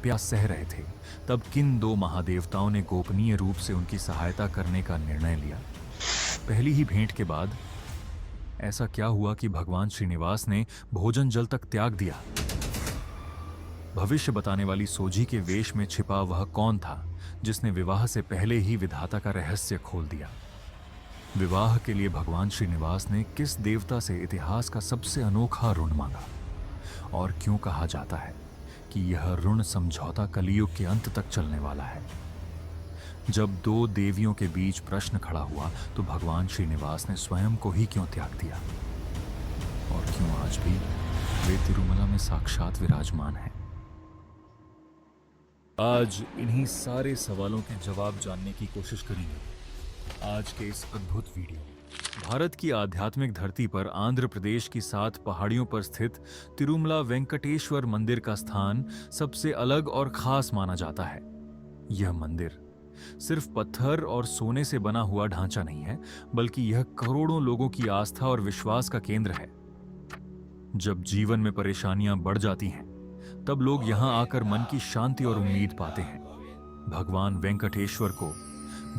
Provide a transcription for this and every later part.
प्यास सह रहे थे, तब किन दो महादेवताओं ने गोपनीय रूप से उनकी सहायता करने का निर्णय लिया। पहली ही भेंट के बाद ऐसा क्या हुआ कि भगवान श्रीनिवास ने भोजन जल तक त्याग दिया। भविष्य बताने वाली सोजी के वेश में छिपा वह कौन था जिसने विवाह से पहले ही विधाता का रहस्य खोल दिया। विवाह के लिए भगवान श्रीनिवास ने किस देवता से इतिहास का सबसे अनोखा ऋण मांगा, और क्यों कहा जाता है कि यह ऋण समझौता कलियुग के अंत तक चलने वाला है। जब दो देवियों के बीच प्रश्न खड़ा हुआ तो भगवान श्रीनिवास ने स्वयं को ही क्यों त्याग दिया, और क्यों आज भी वे तिरुमला में साक्षात विराजमान हैं। आज इन्हीं सारे सवालों के जवाब जानने की कोशिश करेंगे आज के इस अद्भुत वीडियो में। भारत की आध्यात्मिक धरती पर आंध्र प्रदेश की 7 पहाड़ियों पर स्थित तिरुमला वेंकटेश्वर मंदिर का स्थान सबसे अलग और खास माना जाता है। यह मंदिर सिर्फ पत्थर और सोने से बना हुआ ढांचा नहीं है, बल्कि यह करोड़ों लोगों की आस्था और विश्वास का केंद्र है। जब जीवन में परेशानियां बढ़ जाती हैं, तब लोग यहां आकर मन की शांति और उम्मीद पाते हैं। भगवान वेंकटेश्वर को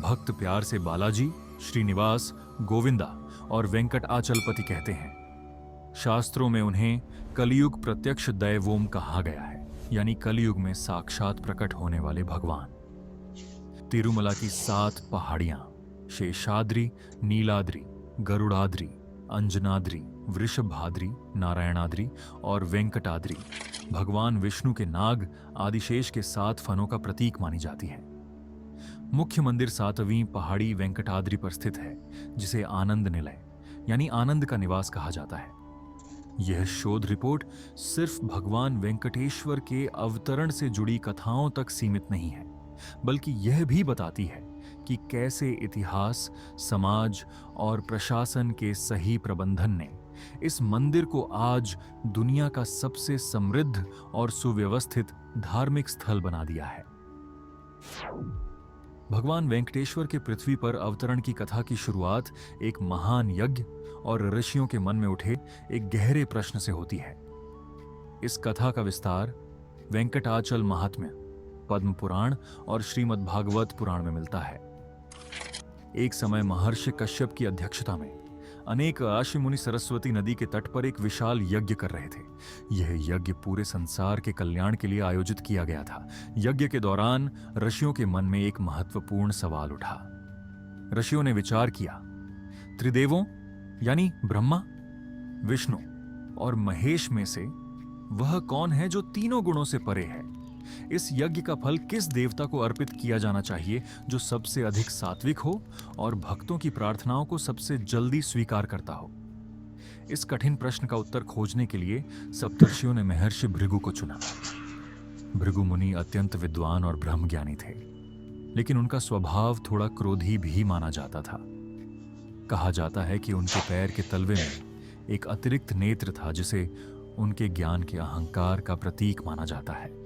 भक्त प्यार से बालाजी, श्रीनिवास, गोविंदा और वेंकट आचलपति कहते हैं। शास्त्रों में उन्हें कलियुग प्रत्यक्ष दैवोम कहा गया है, यानी कलियुग में साक्षात प्रकट होने वाले भगवान। तिरुमला की 7 पहाड़ियां शेषाद्रि, नीलाद्रि, गरुड़ाद्रि, अंजनाद्रि, वृषभाद्रि, नारायणाद्रि और वेंकटाद्रि भगवान विष्णु के नाग आदिशेष के 7 फनों का प्रतीक मानी जाती है। मुख्य मंदिर 7वीं पहाड़ी वेंकटाद्रि पर स्थित है, जिसे आनंद निलय यानी आनंद का निवास कहा जाता है। यह शोध रिपोर्ट सिर्फ भगवान वेंकटेश्वर के अवतरण से जुड़ी कथाओं तक सीमित नहीं है, बल्कि यह भी बताती है कि कैसे इतिहास, समाज और प्रशासन के सही प्रबंधन ने इस मंदिर को आज दुनिया का सबसे समृद्ध और सुव्यवस्थित धार्मिक स्थल बना दिया है। भगवान वेंकटेश्वर के पृथ्वी पर अवतरण की कथा की शुरुआत एक महान यज्ञ और ऋषियों के मन में उठे एक गहरे प्रश्न से होती है। इस कथा का विस्तार वेंकटाचल महात्म्य, पद्म पुराण और श्रीमद् भागवत पुराण में मिलता है। एक समय महर्षि कश्यप की अध्यक्षता में अनेक ऋषि मुनि सरस्वती नदी के तट पर एक विशाल यज्ञ कर रहे थे। यह यज्ञ पूरे संसार के कल्याण के लिए आयोजित किया गया था। यज्ञ के दौरान ऋषियों के मन में एक महत्वपूर्ण सवाल उठा। ऋषियों ने विचार किया, त्रिदेवों यानी ब्रह्मा, विष्णु और महेश में से वह कौन है जो तीनों गुणों से परे है। इस यज्ञ का फल किस देवता को अर्पित किया जाना चाहिए जो सबसे अधिक सात्विक हो और भक्तों की प्रार्थनाओं को सबसे जल्दी स्वीकार करता हो। इस कठिन प्रश्न का उत्तर खोजने के लिए सप्तर्षियों ने महर्षि भृगु को चुना। भृगु मुनि अत्यंत विद्वान और ब्रह्मज्ञानी थे, लेकिन उनका स्वभाव थोड़ा क्रोधी भी माना जाता था। कहा जाता है कि उनके पैर के तलवे में एक अतिरिक्त नेत्र था, जिसे उनके ज्ञान के अहंकार का प्रतीक माना जाता है।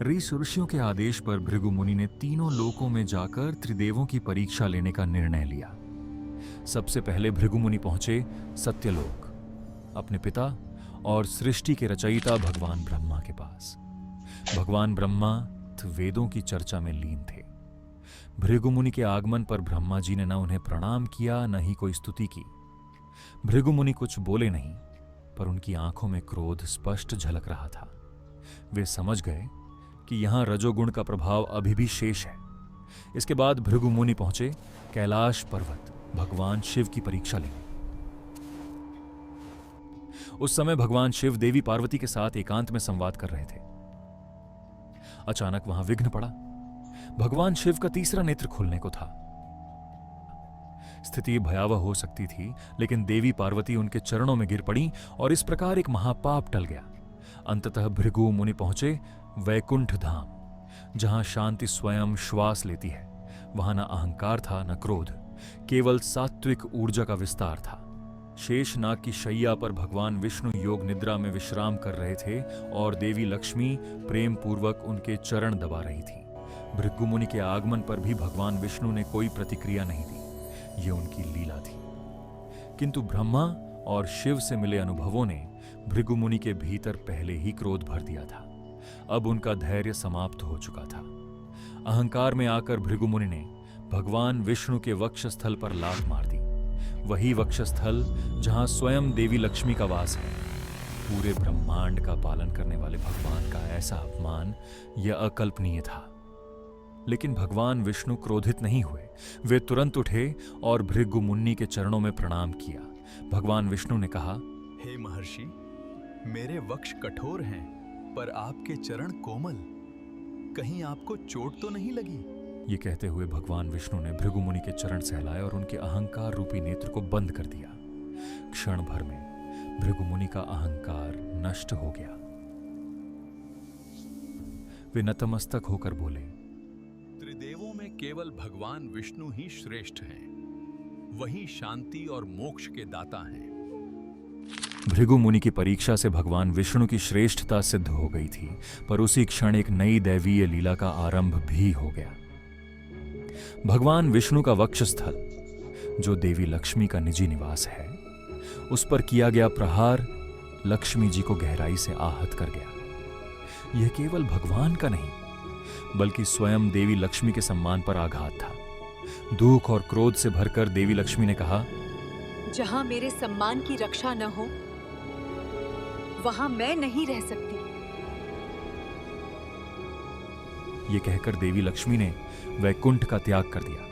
ऋषियों के आदेश पर भृगु मुनि ने तीनों लोकों में जाकर त्रिदेवों की परीक्षा लेने का निर्णय लिया। सबसे पहले भृगु मुनि पहुंचे सत्यलोक, अपने पिता और सृष्टि के रचयिता भगवान ब्रह्मा के पास। भगवान ब्रह्मा वेदों की चर्चा में लीन थे। भृगु मुनि के आगमन पर ब्रह्मा जी ने न उन्हें प्रणाम किया, न ही कोई स्तुति की। भृगु मुनि कुछ बोले नहीं, पर उनकी आंखों में क्रोध स्पष्ट झलक रहा था। वे समझ गए कि यहां रजोगुण का प्रभाव अभी भी शेष है। इसके बाद भृगु मुनि पहुंचे कैलाश पर्वत, भगवान शिव की परीक्षा लेने। उस समय भगवान शिव देवी पार्वती के साथ एकांत में संवाद कर रहे थे। अचानक वहां विघ्न पड़ा। भगवान शिव का तीसरा नेत्र खुलने को था। स्थिति भयावह हो सकती थी, लेकिन देवी पार्वती उनके चरणों में गिर पड़ी और इस प्रकार एक महापाप टल गया। अंततः भृगु मुनि पहुंचे वैकुंठ धाम, जहां शांति स्वयं श्वास लेती है। वहां न अहंकार था, न क्रोध, केवल सात्विक ऊर्जा का विस्तार था। शेषनाग की शैया पर भगवान विष्णु योग निद्रा में विश्राम कर रहे थे और देवी लक्ष्मी प्रेम पूर्वक उनके चरण दबा रही थी। भृगु मुनि के आगमन पर भी भगवान विष्णु ने कोई प्रतिक्रिया नहीं दी। ये उनकी लीला थी। किंतु ब्रह्मा और शिव से मिले अनुभवों ने भृगु मुनि के भीतर पहले ही क्रोध भर दिया था। अब उनका धैर्य समाप्त हो चुका था। अहंकार में आकर भृगुमुनि ने भगवान विष्णु के वक्षस्थल पर लात मार दी, वही वक्षस्थल जहां स्वयं देवी लक्ष्मी का वास है। पूरे ब्रह्मांड का पालन करने वाले भगवान का ऐसा अपमान यह अकल्पनीय था। लेकिन भगवान विष्णु क्रोधित नहीं हुए। वे तुरंत उठे और भृगु मुनि के चरणों में प्रणाम किया। भगवान विष्णु ने कहा, हे महर्षि, मेरे वक्ष कठोर हैं, पर आपके चरण कोमल, कहीं आपको चोट तो नहीं लगी? ये कहते हुए भगवान विष्णु ने भृगु मुनि के चरण सहलाए और उनके अहंकार रूपी नेत्र को बंद कर दिया। क्षण भर में भृगु मुनि का अहंकार नष्ट हो गया। वे नतमस्तक होकर बोले, त्रिदेवों में केवल भगवान विष्णु ही श्रेष्ठ हैं, वही शांति और मोक्ष के दाता हैं। भृगु मुनि की परीक्षा से भगवान विष्णु की श्रेष्ठता सिद्ध हो गई थी, पर उसी क्षण एक नई दैवीय लीला का आरंभ भी हो गया। भगवान विष्णु का वक्षस्थल, जो देवी लक्ष्मी का निजी निवास है, उस पर किया गया प्रहार लक्ष्मी जी को गहराई से आहत कर गया। यह केवल भगवान का नहीं, बल्कि स्वयं देवी लक्ष्मी के सम्मान पर आघात था। दुख और क्रोध से भरकर देवी लक्ष्मी ने कहा, जहां मेरे सम्मान की रक्षा न हो, वहां मैं नहीं रह सकती। यह कहकर देवी लक्ष्मी ने वैकुंठ का त्याग कर दिया।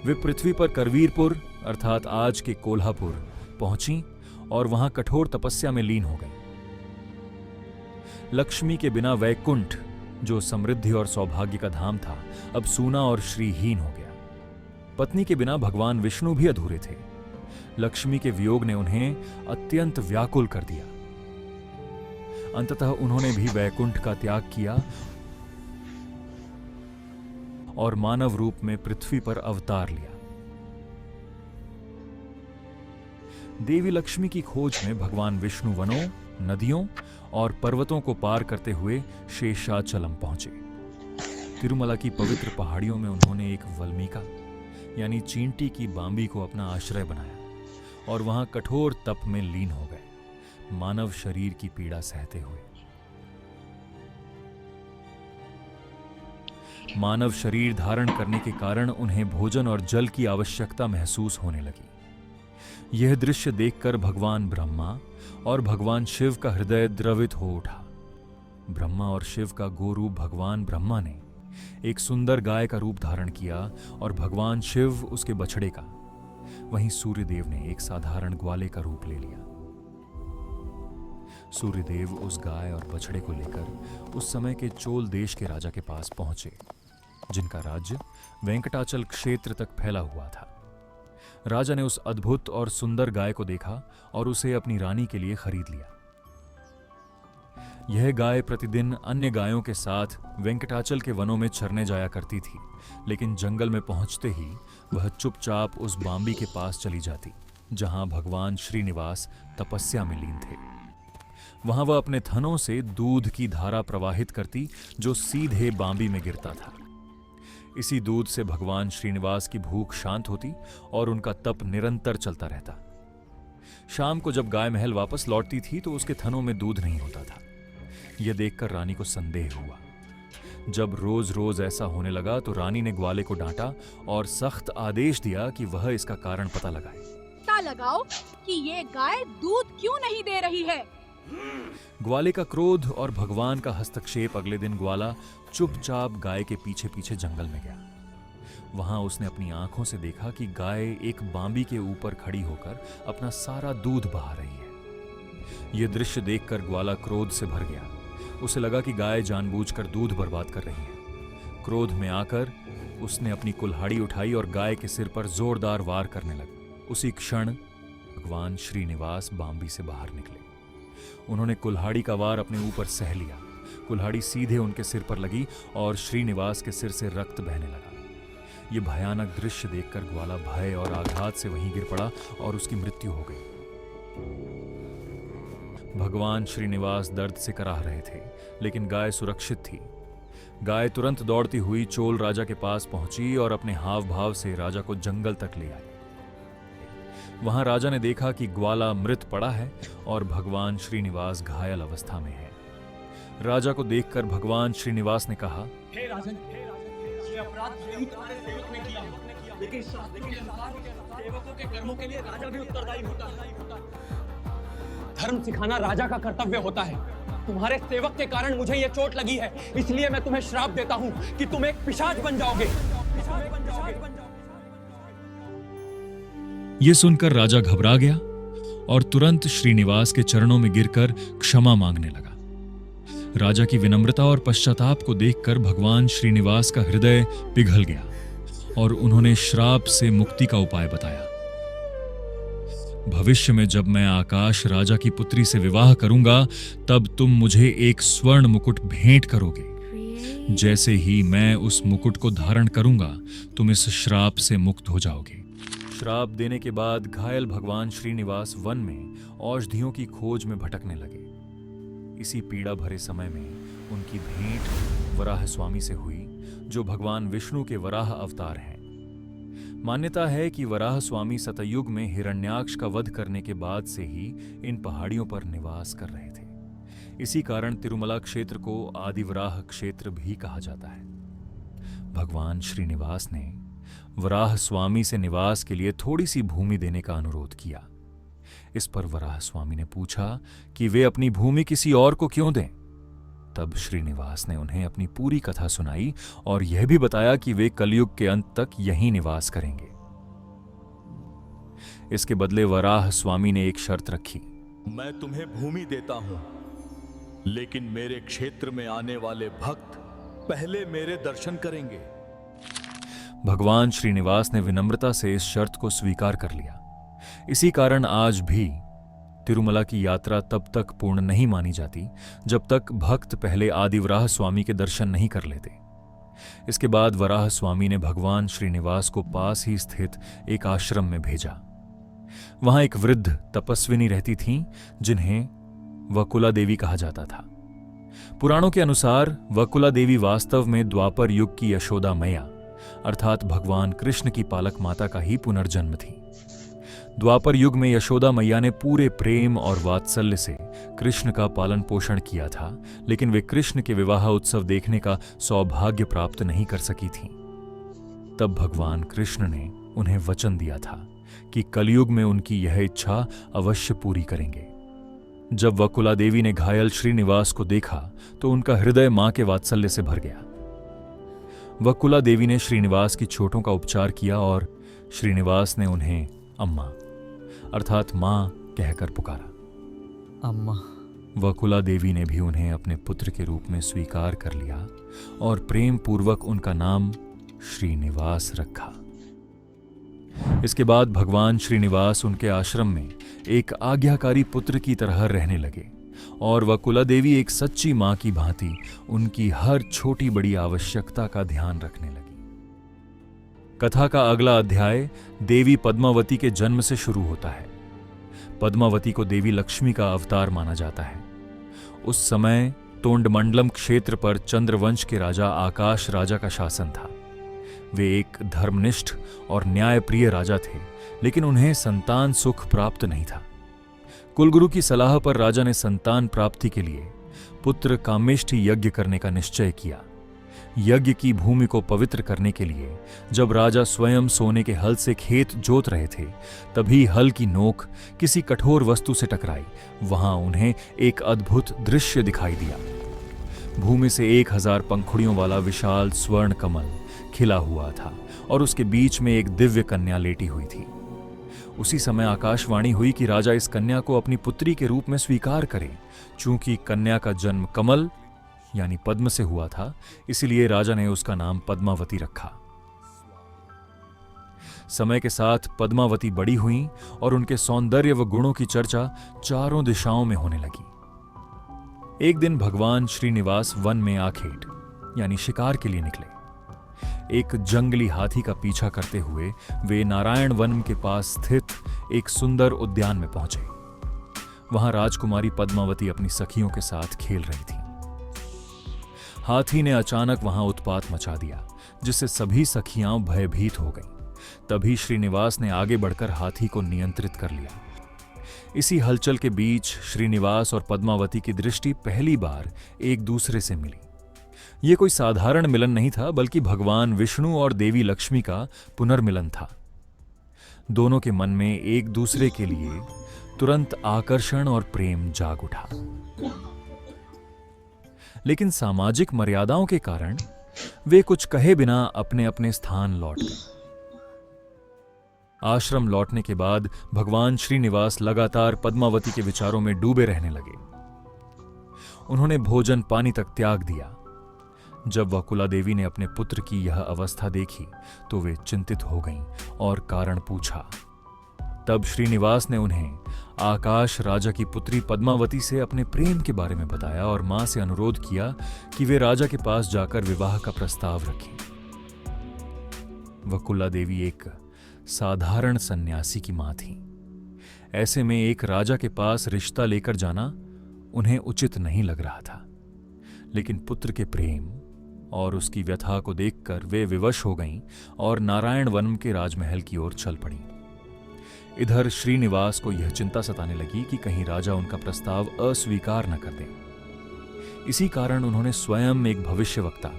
वे पृथ्वी पर करवीरपुर अर्थात आज के कोल्हापुर पहुंची और वहां कठोर तपस्या में लीन हो गई। लक्ष्मी के बिना वैकुंठ, जो समृद्धि और सौभाग्य का धाम था, अब सूना और श्रीहीन हो गया। पत्नी के बिना भगवान विष्णु भी अधूरे थे। लक्ष्मी के वियोग ने उन्हें अत्यंत व्याकुल कर दिया। अंततः उन्होंने भी वैकुंठ का त्याग किया और मानव रूप में पृथ्वी पर अवतार लिया। देवी लक्ष्मी की खोज में भगवान विष्णु वनों, नदियों और पर्वतों को पार करते हुए शेषाचलम पहुंचे। तिरुमला की पवित्र पहाड़ियों में उन्होंने एक वल्मीका यानी चींटी की बांबी को अपना आश्रय बनाया और वहां कठोर तप में लीन हो गए, मानव शरीर की पीड़ा सहते हुए। मानव शरीर धारण करने के कारण उन्हें भोजन और जल की आवश्यकता महसूस होने लगी। यह दृश्य देखकर भगवान ब्रह्मा और भगवान शिव का हृदय द्रवित हो उठा। ब्रह्मा और शिव का गोरूप भगवान ब्रह्मा ने एक सुंदर गाय का रूप धारण किया और भगवान शिव उसके बछड़े का, वहीं सूर्यदेव ने एक साधारण ग्वाले का रूप ले लिया। सूर्यदेव उस गाय और बछड़े को लेकर उस समय के चोल देश के राजा के पास पहुंचे, जिनका राज्य वेंकटाचल क्षेत्र तक फैला हुआ था। राजा ने उस अद्भुत और सुंदर गाय को देखा और उसे अपनी रानी के लिए खरीद लिया। यह गाय प्रतिदिन अन्य गायों के साथ वेंकटाचल के वनों में चरने जाया करती थी, लेकिन जंगल में पहुंचते ही वह चुपचाप उस बांबी के पास चली जाती, जहां भगवान श्रीनिवास तपस्या में लीन थे। वहां वह अपने थनों से दूध की धारा प्रवाहित करती, जो सीधे बांबी में गिरता था। इसी दूध से भगवान श्रीनिवास की भूख शांत होती और उनका तप निरंतर चलता रहता। शाम को जब गाय महल वापस लौटती थी तो उसके थनों में दूध नहीं होता था। यह देखकर रानी को संदेह हुआ। जब रोज रोज ऐसा होने लगा तो रानी ने ग्वाले को डांटा और सख्त आदेश दिया कि वह इसका कारण पता लगाए। पता लगाओ कि ये गाय दूध क्यों नहीं दे रही है। ग्वाले का क्रोध और भगवान का हस्तक्षेप। अगले दिन ग्वाला चुपचाप गाय के पीछे पीछे जंगल में गया। वहां उसने अपनी आंखों से देखा कि गाय एक बांबी के ऊपर खड़ी होकर अपना सारा दूध बहा रही है। यह दृश्य देखकर ग्वाला क्रोध से भर गया। उसे लगा कि गाय जानबूझकर दूध बर्बाद कर रही है। क्रोध में आकर उसने अपनी कुल्हाड़ी उठाई और गाय के सिर पर जोरदार वार करने लगा। उसी क्षण भगवान श्रीनिवास बांबी से बाहर निकले। उन्होंने कुल्हाड़ी का वार अपने ऊपर सह लिया। कुल्हाड़ी सीधे उनके सिर पर लगी और श्रीनिवास के सिर से रक्त बहने लगा। यह भयानक दृश्य देखकर ग्वाला भय और आघात से वहीं गिर पड़ा और उसकी मृत्यु हो गई। भगवान श्रीनिवास दर्द से कराह रहे थे, लेकिन गाय सुरक्षित थी। गाय तुरंत दौड़ती हुई चोल राजा के पास पहुंची और अपने हाव भाव से राजा को जंगल तक ले आई। वहां राजा ने देखा कि ग्वाला मृत पड़ा है और भगवान श्रीनिवास घायल अवस्था में है। राजा को देखकर भगवान श्रीनिवास ने कहा, हे राजन, ये अपराध जरूर तुम्हारे सेवक ने किया है, लेकिन शास्त्रों के अनुसार सेवकों के कर्मों के लिए राजा भी उत्तरदायी होता है। धर्म सिखाना राजा का कर्तव्य होता है। तुम्हारे सेवक के कारण मुझे ये चोट लगी है, इसलिए मैं तुम्हें श्राप देता हूं कि तुम एक पिशाच बन जाओगे। यह सुनकर राजा घबरा गया और तुरंत श्रीनिवास के चरणों में गिरकर क्षमा मांगने लगा। राजा की विनम्रता और पश्चाताप को देखकर भगवान श्रीनिवास का हृदय पिघल गया और उन्होंने श्राप से मुक्ति का उपाय बताया। भविष्य में जब मैं आकाश राजा की पुत्री से विवाह करूंगा, तब तुम मुझे एक स्वर्ण मुकुट भेंट करोगे। जैसे ही मैं उस मुकुट को धारण करूंगा, तुम इस श्राप से मुक्त हो जाओगे। श्राप देने के बाद घायल भगवान श्रीनिवास वन में औषधियों की खोज में भटकने लगे। इसी पीड़ा भरे समय में उनकी भेंट वराह स्वामी से हुई, जो भगवान विष्णु के वराह अवतार हैं। मान्यता है कि वराह स्वामी सतयुग में हिरण्याक्ष का वध करने के बाद से ही इन पहाड़ियों पर निवास कर रहे थे। इसी कारण तिरुमला क्षेत्र को आदिवराह क्षेत्र भी कहा जाता है। भगवान श्रीनिवास ने वराह स्वामी से निवास के लिए थोड़ी सी भूमि देने का अनुरोध किया। इस पर वराह स्वामी ने पूछा कि वे अपनी भूमि किसी और को क्यों दें। तब श्रीनिवास ने उन्हें अपनी पूरी कथा सुनाई और यह भी बताया कि वे कलयुग के अंत तक यहीं निवास करेंगे। इसके बदले वराह स्वामी ने एक शर्त रखी। मैं तुम्हें भूमि देता हूं, लेकिन मेरे क्षेत्र में आने वाले भक्त पहले मेरे दर्शन करेंगे। भगवान श्रीनिवास ने विनम्रता से इस शर्त को स्वीकार कर लिया। इसी कारण आज भी तिरुमला की यात्रा तब तक पूर्ण नहीं मानी जाती जब तक भक्त पहले आदिवराह स्वामी के दर्शन नहीं कर लेते। इसके बाद वराह स्वामी ने भगवान श्रीनिवास को पास ही स्थित एक आश्रम में भेजा। वहां एक वृद्ध तपस्विनी रहती थीं, जिन्हें वकुला देवी कहा जाता था। पुराणों के अनुसार वकुला देवी वास्तव में द्वापर युग की यशोदा मैया अर्थात भगवान कृष्ण की पालक माता का ही पुनर्जन्म थी। द्वापर युग में यशोदा मैया ने पूरे प्रेम और वात्सल्य से कृष्ण का पालन पोषण किया था, लेकिन वे कृष्ण के विवाह उत्सव देखने का सौभाग्य प्राप्त नहीं कर सकी थीं। तब भगवान कृष्ण ने उन्हें वचन दिया था कि कलयुग में उनकी यह इच्छा अवश्य पूरी करेंगे। जब वकुला देवी ने घायल श्रीनिवास को देखा तो उनका हृदय मां के वात्सल्य से भर गया। वकुला देवी ने श्रीनिवास की चोटों का उपचार किया और श्रीनिवास ने उन्हें अम्मा अर्थात मां कहकर पुकारा। अम्मा। वकुला देवी ने भी उन्हें अपने पुत्र के रूप में स्वीकार कर लिया और प्रेम पूर्वक उनका नाम श्रीनिवास रखा। इसके बाद भगवान श्रीनिवास उनके आश्रम में एक आज्ञाकारी पुत्र की तरह रहने लगे और वकुला देवी एक सच्ची मां की भांति उनकी हर छोटी बड़ी आवश्यकता का ध्यान रखने लगी। कथा का अगला अध्याय देवी पद्मावती के जन्म से शुरू होता है। पद्मावती को देवी लक्ष्मी का अवतार माना जाता है। उस समय तोंडमंडलम क्षेत्र पर चंद्रवंश के राजा आकाश राजा का शासन था। वे एक धर्मनिष्ठ और न्यायप्रिय राजा थे, लेकिन उन्हें संतान सुख प्राप्त नहीं था। कुलगुरु की सलाह पर राजा ने संतान प्राप्ति के लिए पुत्र कामेष्टि यज्ञ करने का निश्चय किया। यज्ञ की भूमि को पवित्र करने के लिए जब राजा स्वयं सोने के हल से खेत जोत रहे थे, तभी हल की नोक किसी कठोर वस्तु से टकराई। वहां उन्हें एक अद्भुत दृश्य दिखाई दिया। भूमि से 1000 पंखुड़ियों वाला विशाल स्वर्ण कमल खिला हुआ था और उसके बीच में एक दिव्य कन्या लेटी हुई थी। उसी समय आकाशवाणी हुई कि राजा इस कन्या को अपनी पुत्री के रूप में स्वीकार करें। चूंकि कन्या का जन्म कमल यानी पद्म से हुआ था, इसलिए राजा ने उसका नाम पद्मावती रखा। समय के साथ पद्मावती बड़ी हुई और उनके सौंदर्य व गुणों की चर्चा चारों दिशाओं में होने लगी। एक दिन भगवान श्रीनिवास वन में आखेट यानी शिकार के लिए निकले। एक जंगली हाथी का पीछा करते हुए वे नारायण वन के पास स्थित एक सुंदर उद्यान में पहुंचे। वहां राजकुमारी पद्मावती अपनी सखियों के साथ खेल रही थी। हाथी ने अचानक वहां उत्पात मचा दिया, जिससे सभी सखियां भयभीत हो गईं। तभी श्रीनिवास ने आगे बढ़कर हाथी को नियंत्रित कर लिया। इसी हलचल के बीच श्रीनिवास और पद्मावती की दृष्टि पहली बार एक दूसरे से मिली। यह कोई साधारण मिलन नहीं था, बल्कि भगवान विष्णु और देवी लक्ष्मी का पुनर्मिलन था। दोनों के मन में एक दूसरे के लिए तुरंत आकर्षण और प्रेम जाग उठा। लेकिन सामाजिक मर्यादाओं के कारण वे कुछ कहे बिना अपने अपने स्थान लौट गए। आश्रम लौटने के बाद भगवान श्रीनिवास लगातार पद्मावती के विचारों में डूबे रहने लगे। उन्होंने भोजन पानी तक त्याग दिया। जब वकुला देवी ने अपने पुत्र की यह अवस्था देखी तो वे चिंतित हो गईं और कारण पूछा। तब श्रीनिवास ने उन्हें आकाश राजा की पुत्री पद्मावती से अपने प्रेम के बारे में बताया और मां से अनुरोध किया कि वे राजा के पास जाकर विवाह का प्रस्ताव रखें। वकुला देवी एक साधारण सन्यासी की मां थी। ऐसे में एक राजा के पास रिश्ता लेकर जाना उन्हें उचित नहीं लग रहा था। लेकिन पुत्र के प्रेम और उसकी व्यथा को देखकर वे विवश हो गईं और नारायण वनम के राजमहल की ओर चल पड़ीं। इधर श्रीनिवास को यह चिंता सताने लगी कि कहीं राजा उनका प्रस्ताव अस्वीकार न कर दें। इसी कारण उन्होंने स्वयं एक भविष्यवक्ता,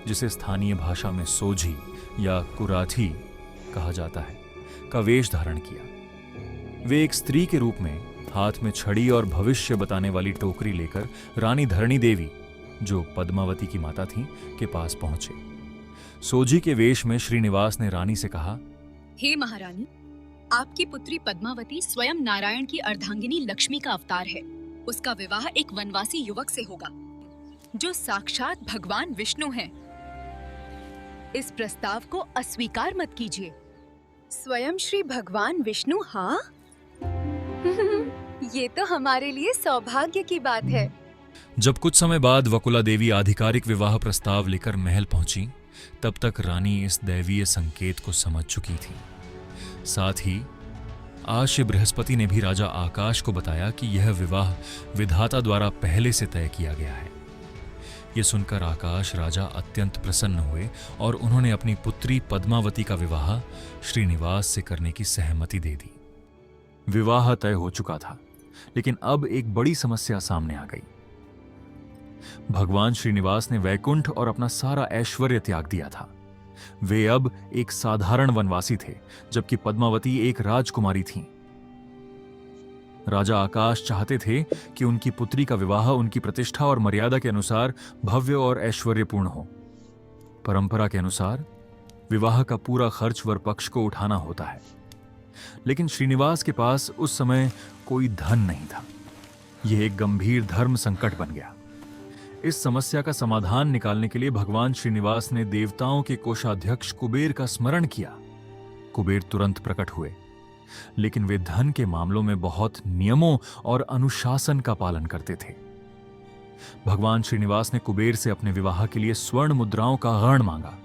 जिसे स्थानीय भाषा में सोझी या कुराठी कहा जाता है, का वेश धारण किया। वे एक स्त्री के रूप में हाथ में छड़ी और भविष्य बताने वाली टोकरी लेकर रानी धरणी देवी, जो पद्मावती की माता थीं, के पास पहुंचे। सोझी के वेश में श्रीनिवास ने रानी से कहा, हे महारानी, आपकी पुत्री पद्मावती स्वयं नारायण की अर्धांगिनी लक्ष्मी का अवतार है। उसका विवाह एक वनवासी युवक से होगा, जो साक्षात भगवान विष्णु हैं। इस प्रस्ताव को अस्वीकार मत कीजिए। स्वयं श्री भगवान विष्णु? हाँ ये तो हमारे लिए सौभाग्य की बात है। जब कुछ समय बाद वकुला देवी आधिकारिक विवाह प्रस्ताव लेकर महल पहुंची, तब तक रानी इस दैवीय संकेत को समझ चुकी थी। साथ ही आश्य बृहस्पति ने भी राजा आकाश को बताया कि यह विवाह विधाता द्वारा पहले से तय किया गया है। यह सुनकर आकाश राजा अत्यंत प्रसन्न हुए और उन्होंने अपनी पुत्री पद्मावती का विवाह श्रीनिवास से करने की सहमति दे दी। विवाह तय हो चुका था, लेकिन अब एक बड़ी समस्या सामने आ गई। भगवान श्रीनिवास ने वैकुंठ और अपना सारा ऐश्वर्य त्याग दिया था। वे अब एक साधारण वनवासी थे, जबकि पद्मावती एक राजकुमारी थीं। राजा आकाश चाहते थे कि उनकी पुत्री का विवाह उनकी प्रतिष्ठा और मर्यादा के अनुसार भव्य और ऐश्वर्यपूर्ण हो। परंपरा के अनुसार विवाह का पूरा खर्च वर पक्ष को उठाना होता है, लेकिन श्रीनिवास के पास उस समय कोई धन नहीं था। यह एक गंभीर धर्म संकट बन गया। इस समस्या का समाधान निकालने के लिए भगवान श्रीनिवास ने देवताओं के कोषाध्यक्ष कुबेर का स्मरण किया। कुबेर तुरंत प्रकट हुए, लेकिन वे धन के मामलों में बहुत नियमों और अनुशासन का पालन करते थे। भगवान श्रीनिवास ने कुबेर से अपने विवाह के लिए स्वर्ण मुद्राओं का ऋण मांगा।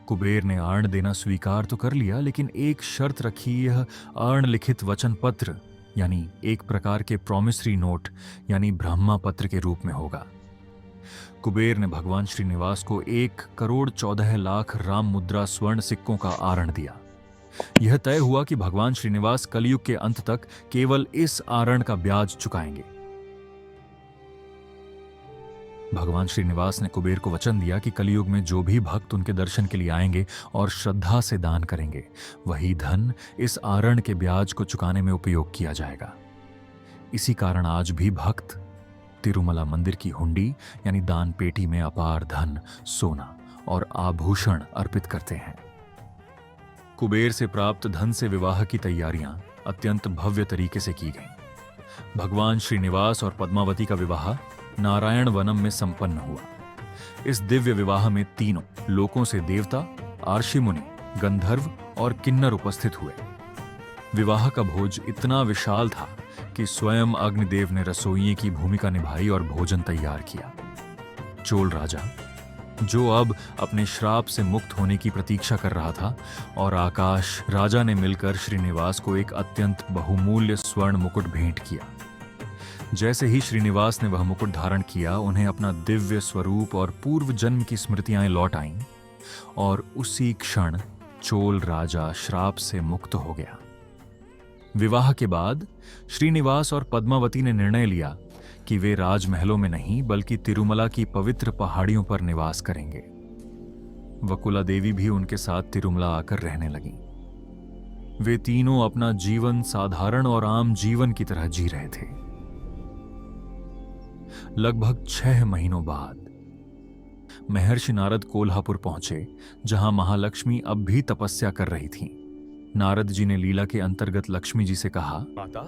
कुबेर ने ऋण देना स्वीकार तो कर लिया, लेकिन एक शर्त रखी। यह ऋण लिखित वचन पत्र यानी एक प्रकार के प्रॉमिसरी नोट यानी ब्रह्मा पत्र के रूप में होगा। कुबेर ने भगवान श्रीनिवास को 1,14,00,000 राम मुद्रा स्वर्ण सिक्कों का आरण दिया। यह तय हुआ कि भगवान श्रीनिवास कलयुग के अंत तक केवल इस आरण का ब्याज चुकाएंगे। भगवान श्रीनिवास ने कुबेर को वचन दिया कि कलयुग में जो भी भक्त उनके दर्शन के लिए आएंगे और श्रद्धा से दान करेंगे, वही धन इस आरण के ब्याज को चुकाने में उपयोग किया जाएगा। इसी कारण आज भी भक्त तिरुमला मंदिर की हुंडी यानी दान पेटी में अपार धन, सोना और आभूषण अर्पित करते हैं। कुबेर से प्राप्त धन से विवाह की तैयारियां अत्यंत भव्य तरीके से की गईं। भगवान श्रीनिवास और पद्मावती का विवाह नारायण वनम में संपन्न हुआ। इस दिव्य विवाह में तीनों लोकों से देवता, आर्षि मुनि, गंधर्व और किन्नर उपस्थित हुए। विवाह का भोज इतना विशाल था कि स्वयं अग्निदेव ने रसोइये की भूमिका निभाई और भोजन तैयार किया। चोल राजा, जो अब अपने श्राप से मुक्त होने की प्रतीक्षा कर रहा था, और आकाश राजा ने मिलकर श्रीनिवास को एक अत्यंत बहुमूल्य स्वर्ण मुकुट भेंट किया। जैसे ही श्रीनिवास ने वह मुकुट धारण किया, उन्हें अपना दिव्य स्वरूप और पूर्व जन्म की स्मृतियां लौट आईं, और उसी क्षण चोल राजा श्राप से मुक्त हो गया। विवाह के बाद श्रीनिवास और पद्मावती ने निर्णय लिया कि वे राजमहलों में नहीं बल्कि तिरुमला की पवित्र पहाड़ियों पर निवास करेंगे। वकुला देवी भी उनके साथ तिरुमला आकर रहने लगी। वे तीनों अपना जीवन साधारण और आम जीवन की तरह जी रहे थे। लगभग 6 महीनों बाद महर्षि नारद कोल्हापुर पहुंचे, जहां महालक्ष्मी अब भी तपस्या कर रही थीं। नारद जी ने लीला के अंतर्गत लक्ष्मी जी से कहा, माता,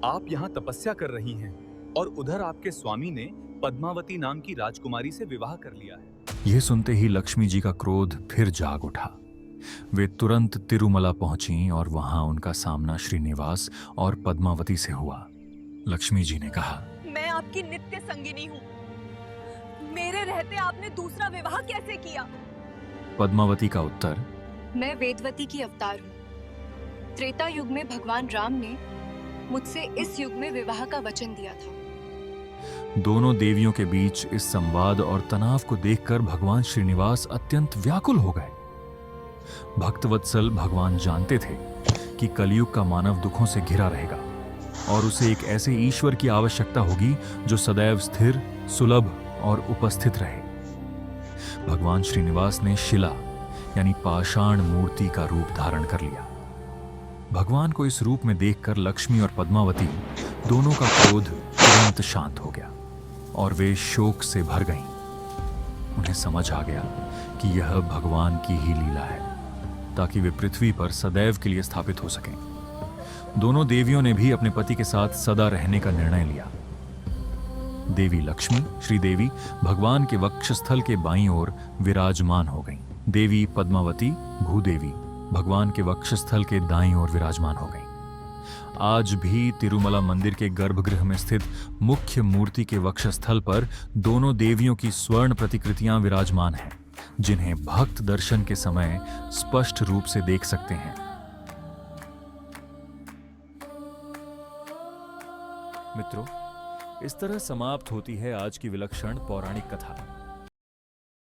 आप यहाँ तपस्या कर रही हैं और उधर आपके स्वामी ने पद्मावती नाम की राजकुमारी से विवाह कर लिया है। यह सुनते ही लक्ष्मी जी का क्रोध फिर जाग उठा। वे तुरंत तिरुमला पहुंची और वहां उनका सामना श्रीनिवास और पद्मावती से हुआ। लक्ष्मी जी ने कहा, मैं आपकी नित्य संगिनी हूँ। मेरे रहते आपने दूसरा विवाह कैसे किया? पद्मावती का उत्तर, मैं वेदवती की अवतार हूँ। त्रेता युग में भगवान राम ने मुझसे इस युग में विवाह का वचन दिया था। दोनों देवियों के बीच इस संवाद और तनाव को देखकर भगवान श्रीनिवास अत्यंत व्याकुल हो गए। भक्तवत्सल भगवान जानते थे कि कलयुग का मानव दुखों से घिरा रहेगा और उसे एक ऐसे ईश्वर की आवश्यकता होगी जो सदैव स्थिर, सुलभ और उपस्थित रहे। भगवान श्रीनिवास ने शिला यानी पाषाण मूर्ति का रूप धारण कर लिया। भगवान को इस रूप में देखकर लक्ष्मी और पद्मावती दोनों का क्रोध तुरंत शांत हो गया और वे शोक से भर गईं। उन्हें समझ आ गया कि यह भगवान की ही लीला है, ताकि वे पृथ्वी पर सदैव के लिए स्थापित हो सकें। दोनों देवियों ने भी अपने पति के साथ सदा रहने का निर्णय लिया। देवी लक्ष्मी, श्रीदेवी, भगवान के वक्षस्थल के बाईं ओर विराजमान हो गईं। देवी पद्मावती, भूदेवी, भगवान के वक्षस्थल के दाईं ओर विराजमान हो गईं। आज भी तिरुमला मंदिर के गर्भगृह में स्थित मुख्य मूर्ति के वक्षस्थल पर दोनों देवियों की स्वर्ण प्रतिकृतियां विराजमान हैं, जिन्हें भक्त दर्शन के समय स्पष्ट रूप से देख सकते हैं। मित्रों, इस तरह समाप्त होती है आज की विलक्षण पौराणिक कथा।